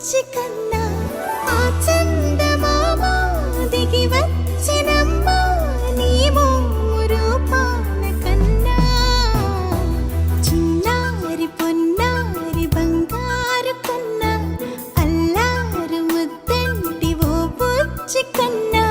బుచ్చి కన్నా ఆ చందమామ దిగి వచ్చినమ్మ నీ మోము రూపాల కన్నా చిన్నారి పొన్నారి బంగారు కన్నా అల్లారు ముద్దంటి ఓ బుచ్చి కన్నా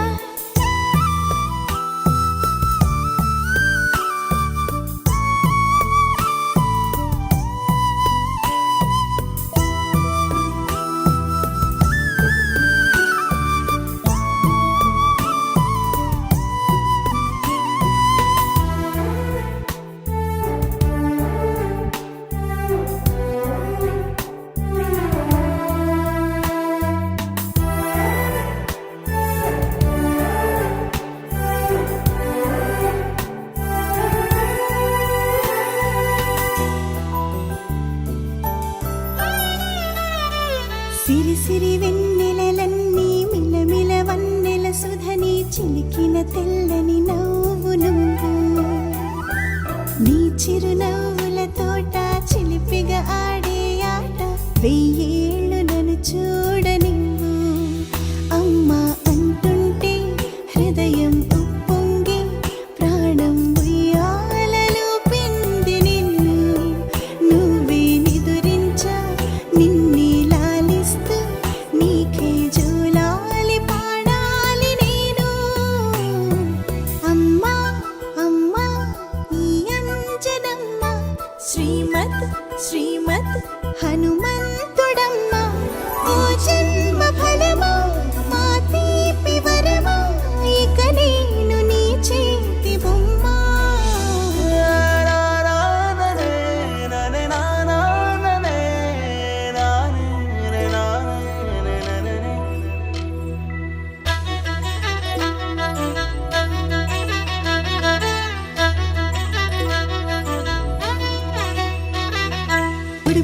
సిరి సిరి వెన్నెలలన్నీ మిలమిల వన్నెల సుధని చిలికిన తెల్లని నవ్వు నువ్వు నీ చిరునవ్వుల తోట చిలిపిగా ఆడే ఆట వెయ్యేళ్ళు నన్ను చూడనివ్వు అమ్మా అంటుంటే హృదయం ఉప్పొంగి ప్రాణం ఉయ్యాలలో పిండి నిన్ను నువ్వే నిదురించా నిన్నే నీకే జోలాలి పాడాలి నేను అమ్మా అమ్మా ఈ అంజనమ్మ శ్రీమత్ శ్రీమత్ హనుమంతుడమ్మ ఓ జన్మ ఫలమా మా తీపి వరమా ఇక నేను నీ చేతి బొమ్మ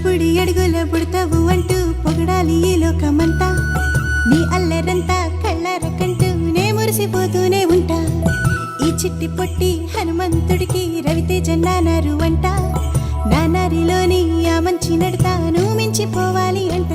బుడి అడుగుల పుడతావు అంటూ పొగడాలి ఈ లోకమంతా నీ అల్లరంతా కళ్ళారకంటూ నే మురిసిపోతూనే ఉంటా ఈ చిట్టి పొట్టి హనుమంతుడికి రవితేజ నానారు అంట నానారిలోని ఆ మంచి నడతాను మించిపోవాలి అంట